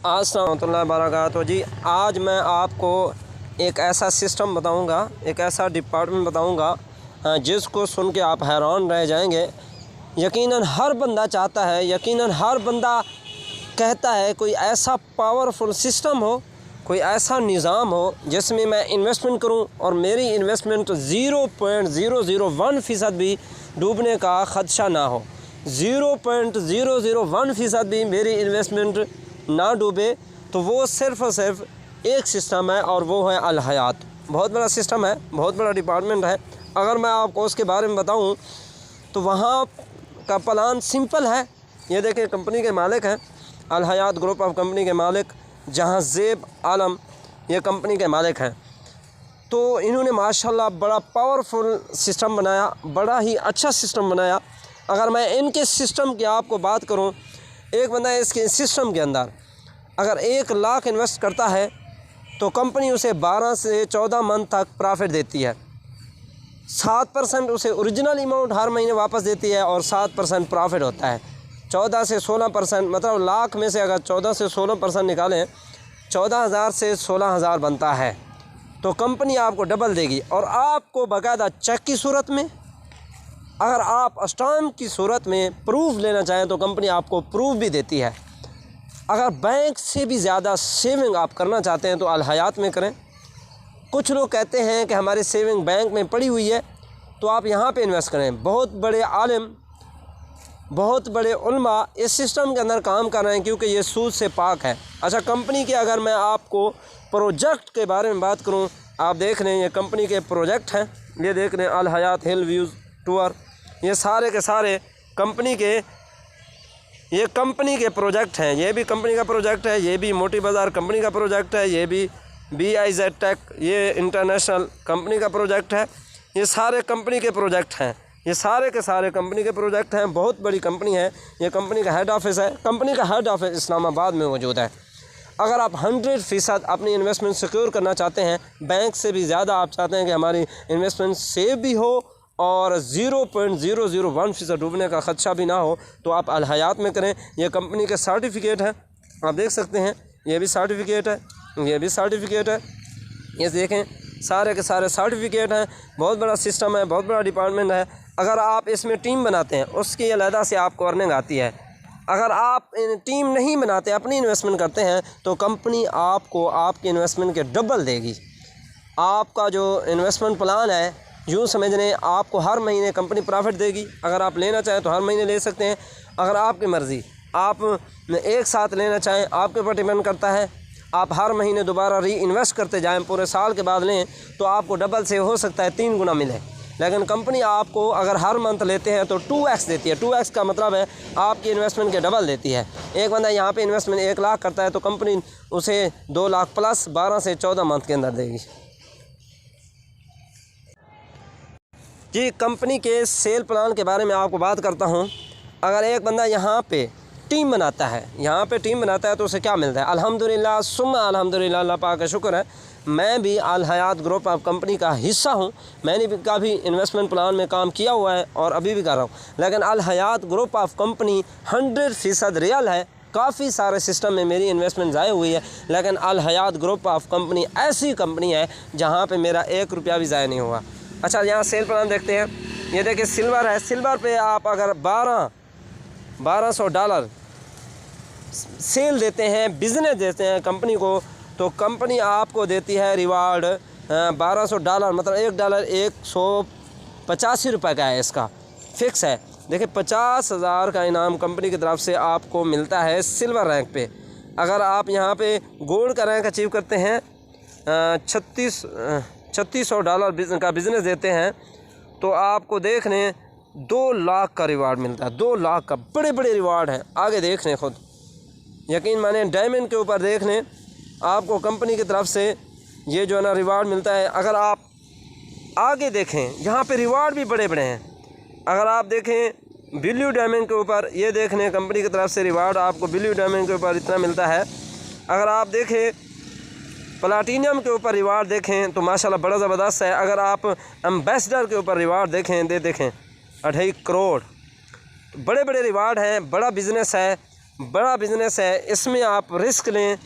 अस्सलाम वालेकुम वबरकातुहू। जी आज मैं आपको एक ऐसा सिस्टम बताऊंगा, एक ऐसा डिपार्टमेंट बताऊंगा जिसको सुन के आप हैरान रह जाएंगे। यकीनन हर बंदा चाहता है, यकीनन हर बंदा कहता है कोई ऐसा पावरफुल सिस्टम हो, कोई ऐसा निज़ाम हो जिसमें मैं इन्वेस्टमेंट करूं और मेरी इन्वेस्टमेंट 0.001% भी डूबने का ख़दशा ना हो। 0.001% भी मेरी इन्वेस्टमेंट ना डूबे। तो वो सिर्फ़ और सिर्फ एक सिस्टम है और वो है अल हयात। बहुत बड़ा सिस्टम है, बहुत बड़ा डिपार्टमेंट है। अगर मैं आपको उसके बारे में बताऊं तो वहाँ का प्लान सिंपल है। ये देखें, कंपनी के मालिक हैं अल हयात ग्रुप ऑफ कंपनी के मालिक जहांज़ेब आलम, ये कंपनी के मालिक हैं। तो इन्होंने माशाल्लाह बड़ा पावरफुल सिस्टम बनाया, बड़ा ही अच्छा सिस्टम बनाया। अगर मैं इनके सिस्टम की आपको बात करूं, एक बंदा इसके सिस्टम के अंदर अगर 1 लाख इन्वेस्ट करता है तो कंपनी उसे 12 से 14 मंथ तक प्रॉफिट देती है। 7% उसे ओरिजिनल अमाउंट हर महीने वापस देती है और 7% प्रॉफिट होता है। 14 से 16%, मतलब लाख में से अगर 14 से 16% निकालें, 14,000 से 16,000 बनता है। तो कंपनी आपको डबल देगी और आपको बाकायदा चेक की सूरत में, अगर आप स्टाम्प की सूरत में प्रूफ लेना चाहें तो कंपनी आपको प्रूफ भी देती है। अगर बैंक से भी ज़्यादा सेविंग आप करना चाहते हैं तो अल हयात में करें। कुछ लोग कहते हैं कि हमारी सेविंग बैंक में पड़ी हुई है तो आप यहाँ पे इन्वेस्ट करें। बहुत बड़े आलिम, बहुत बड़े उलमा इस सिस्टम के अंदर काम कर रहे हैं क्योंकि ये सूद से पाक है। अच्छा, कंपनी के अगर मैं आपको प्रोजेक्ट के बारे में बात करूँ, आप देख रहे हैं ये कंपनी के प्रोजेक्ट हैं। ये देख रहे हैं अल हयात हिल व्यूज़ टूर, ये सारे के सारे कंपनी के प्रोजेक्ट हैं। ये भी कंपनी का प्रोजेक्ट है, ये भी मोटी बाज़ार कंपनी का प्रोजेक्ट है, ये भी BIZ टेक, ये इंटरनेशनल कंपनी का प्रोजेक्ट है। ये सारे कंपनी के प्रोजेक्ट हैं, ये सारे के सारे कंपनी के प्रोजेक्ट हैं। बहुत बड़ी कंपनी है, ये कंपनी का हेड ऑफिस है। कंपनी का हेड ऑफिस इस्लामाबाद में मौजूद है। अगर आप 100% अपनी इन्वेस्टमेंट सिक्योर करना चाहते हैं, बैंक से भी ज़्यादा आप चाहते हैं कि हमारी इन्वेस्टमेंट सेफ भी हो और 0.001% डूबने का ख़दशा भी ना हो, तो आप अल हयात में करें। ये कंपनी के सर्टिफिकेट हैं, आप देख सकते हैं। ये भी सर्टिफिकेट है, ये भी सर्टिफिकेट है। ये देखें, सारे के सारे सर्टिफिकेट हैं। बहुत बड़ा सिस्टम है, बहुत बड़ा डिपार्टमेंट है। अगर आप इसमें टीम बनाते हैं उसकी अलहदा से आपको अर्निंग आती है। अगर आप टीम नहीं बनाते, अपनी इन्वेस्टमेंट करते हैं तो कंपनी आपको आपकी इन्वेस्टमेंट के डबल देगी। आपका जो इन्वेस्टमेंट प्लान है, यूँ समझ लें आपको हर महीने कंपनी प्रॉफिट देगी। अगर आप लेना चाहें तो हर महीने ले सकते हैं। अगर आपकी मर्ज़ी, आप एक साथ लेना चाहें, आपके ऊपर डिपेंड करता है। आप हर महीने दोबारा री इन्वेस्ट करते जाएं, पूरे साल के बाद लें तो आपको डबल से हो सकता है 3 गुना मिले। लेकिन कंपनी आपको अगर हर मंथ लेते हैं तो 2x देती है। 2x का मतलब है आपकी इन्वेस्टमेंट के डबल देती है। एक बंदा यहाँ पे इन्वेस्टमेंट 1 लाख करता है तो कंपनी उसे 2 लाख प्लस 12 से 14 मंथ के अंदर देगी। जी, कंपनी के सेल प्लान के बारे में आपको बात करता हूँ। अगर एक बंदा यहाँ पे टीम बनाता है, तो उसे क्या मिलता है? अल्हम्दुलिल्लाह सुम्मा अल्हम्दुलिल्लाह, अल्लाह पाक का शुक्र है, मैं भी अल हयात ग्रुप ऑफ कंपनी का हिस्सा हूँ। मैंने भी काफ़ी इन्वेस्टमेंट प्लान में काम किया हुआ है और अभी भी कर रहा हूँ। लेकिन अल हयात ग्रुप ऑफ कंपनी 100% रियल है। काफ़ी सारे सिस्टम में मेरी इन्वेस्टमेंट ज़ाया हुई है, लेकिन अल हयात ग्रुप ऑफ कंपनी ऐसी कंपनी है जहाँ पर मेरा 1 रुपया भी ज़ाया नहीं हुआ। अच्छा, यहाँ सेल प्लान देखते हैं। ये देखिए, सिल्वर है। सिल्वर पे आप अगर $1200 सेल देते हैं, बिज़नेस देते हैं कंपनी को, तो कंपनी आपको देती है रिवार्ड $1200, मतलब $1 185 रुपये का है। इसका फ़िक्स है। देखिए, 50,000 का इनाम कंपनी की तरफ से आपको मिलता है सिल्वर रैंक पे। अगर आप यहाँ पे गोल्ड का रैंक अचीव करते हैं, $3600 का बिज़नेस देते हैं, तो आपको देख लें 2 लाख का रिवार्ड मिलता है। 2 लाख का, बड़े बड़े रिवार्ड हैं। आगे देख लें, खुद यकीन माने, डायमंड के ऊपर देख लें, आपको कंपनी की तरफ से ये जो है ना रिवार्ड मिलता है। अगर आप आगे देखें, यहाँ पे रिवार्ड भी बड़े बड़े हैं। अगर आप देखें ब्लू डायमंड के ऊपर, ये देख लें कंपनी की तरफ से रिवार्ड आपको ब्लू डायमंड के ऊपर इतना मिलता है। अगर आप देखें प्लाटीनियम के ऊपर रिवार्ड देखें तो माशाल्लाह बड़ा ज़बरदस्त है। अगर आप एम्बेसडर के ऊपर रिवार्ड देखें, देखें 2.5 करोड़, बड़े बड़े रिवार्ड हैं। बड़ा बिज़नेस है, बड़ा बिज़नेस है, इसमें आप रिस्क लें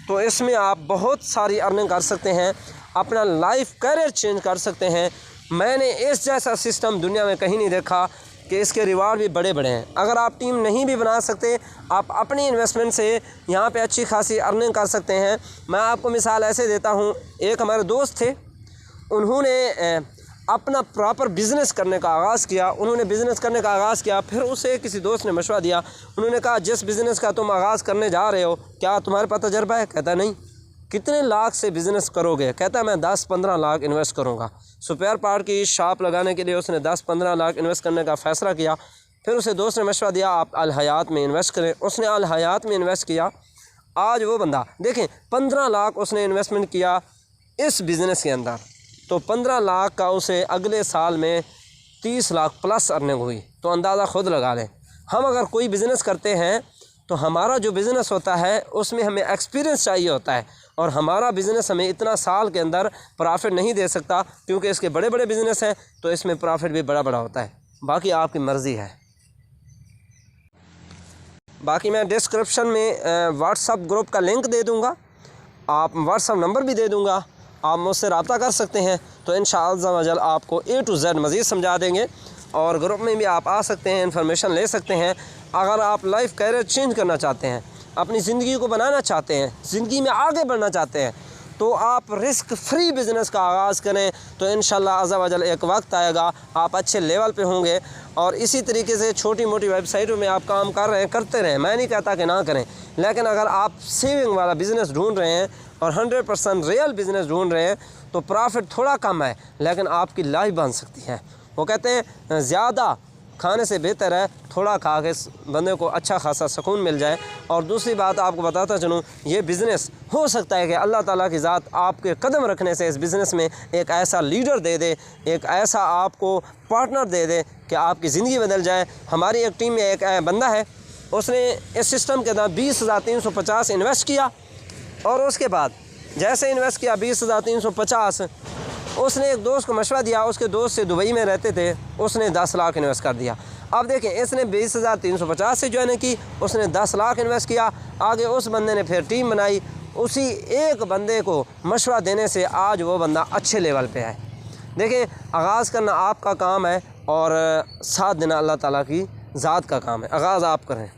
तो इसमें आप बहुत सारी अर्निंग कर सकते हैं, अपना लाइफ कैरियर चेंज कर सकते हैं। मैंने इस जैसा सिस्टम दुनिया में कहीं नहीं देखा कि इसके रिवार्ड भी बड़े बड़े हैं। अगर आप टीम नहीं भी बना सकते, आप अपनी इन्वेस्टमेंट से यहाँ पे अच्छी खासी अर्निंग कर सकते हैं। मैं आपको मिसाल ऐसे देता हूँ, एक हमारे दोस्त थे, उन्होंने अपना प्रॉपर बिज़नेस करने का आगाज़ किया। उन्होंने बिज़नेस करने का आगाज़ किया, फिर उसे किसी दोस्त ने मशवरा दिया। उन्होंने कहा, जिस बिज़नेस का तुम आगाज़ करने जा रहे हो, क्या तुम्हारे पास तजर्बा है? कहता नहीं। कितने लाख से बिज़नेस करोगे? कहता मैं 10-15 लाख इन्वेस्ट करूँगा। स्पेयर पार्ट की शॉप लगाने के लिए उसने 10-15 लाख इन्वेस्ट करने का फ़ैसला किया। फिर उसे दोस्त ने मशवरा दिया, आप अल हयात में इन्वेस्ट करें। उसने अल हयात में इन्वेस्ट किया। आज वो बंदा देखें, 15 लाख उसने इन्वेस्टमेंट किया इस बिज़नेस के अंदर, तो 15 लाख का उसे अगले साल में 30 लाख प्लस अर्निंग हुई। तो अंदाज़ा ख़ुद लगा लें। हम अगर कोई बिज़नेस करते हैं तो हमारा जो बिज़नेस होता है उसमें हमें एक्सपीरियंस चाहिए होता है, और हमारा बिज़नेस हमें इतना साल के अंदर प्रॉफिट नहीं दे सकता, क्योंकि इसके बड़े बड़े बिज़नेस हैं तो इसमें प्रॉफिट भी बड़ा बड़ा होता है। बाकी आपकी मर्ज़ी है। बाकी मैं डिस्क्रिप्शन में व्हाट्सअप ग्रुप का लिंक दे दूँगा, आप व्हाट्सअप नंबर भी दे दूँगा, आप मुझसे रब्ता कर सकते हैं। तो इंशाअल्लाह वजल आपको A to Z मज़ीद समझा देंगे, और ग्रुप में भी आप आ सकते हैं, इन्फॉर्मेशन ले सकते हैं। अगर आप लाइफ कैरियर चेंज करना चाहते हैं, अपनी ज़िंदगी को बनाना चाहते हैं, ज़िंदगी में आगे बढ़ना चाहते हैं, तो आप रिस्क फ्री बिज़नेस का आगाज़ करें। तो इंशाअल्लाह अज़्ज़ा वजल एक वक्त आएगा आप अच्छे लेवल पे होंगे। और इसी तरीके से छोटी मोटी वेबसाइटों में आप काम कर रहे हैं, करते रहें, मैं नहीं कहता कि ना करें, लेकिन अगर आप सेविंग वाला बिज़नेस ढूंढ रहे हैं और 100% रियल बिज़नेस ढूंढ रहे हैं तो प्रॉफिट थोड़ा कम है लेकिन आपकी लाइफ बन सकती है। वो कहते हैं ज़्यादा खाने से बेहतर है थोड़ा खा के बंदे को अच्छा खासा सुकून मिल जाए। और दूसरी बात आपको बताता चलूँ, ये बिज़नेस हो सकता है कि अल्लाह ताला की ज़ात आपके कदम रखने से इस बिज़नेस में एक ऐसा लीडर दे दे, एक ऐसा आपको पार्टनर दे दे कि आपकी ज़िंदगी बदल जाए। हमारी एक टीम में एक बंदा है, उसने इस सिस्टम के अंदर 20,350 इन्वेस्ट किया, और उसके बाद जैसे इन्वेस्ट किया 20,350, उसने एक दोस्त को मशवरा दिया, उसके दोस्त से दुबई में रहते थे, उसने 10 लाख इन्वेस्ट कर दिया। अब देखें, इसने 20,350 से ज्वाइन की, उसने 10 लाख इन्वेस्ट किया। आगे उस बंदे ने फिर टीम बनाई, उसी एक बंदे को मशवरा देने से आज वो बंदा अच्छे लेवल पे है। देखिए, आगाज़ करना आपका काम है और साथ देना अल्लाह ताला की ज़ात का काम है। आगाज़ आप करें।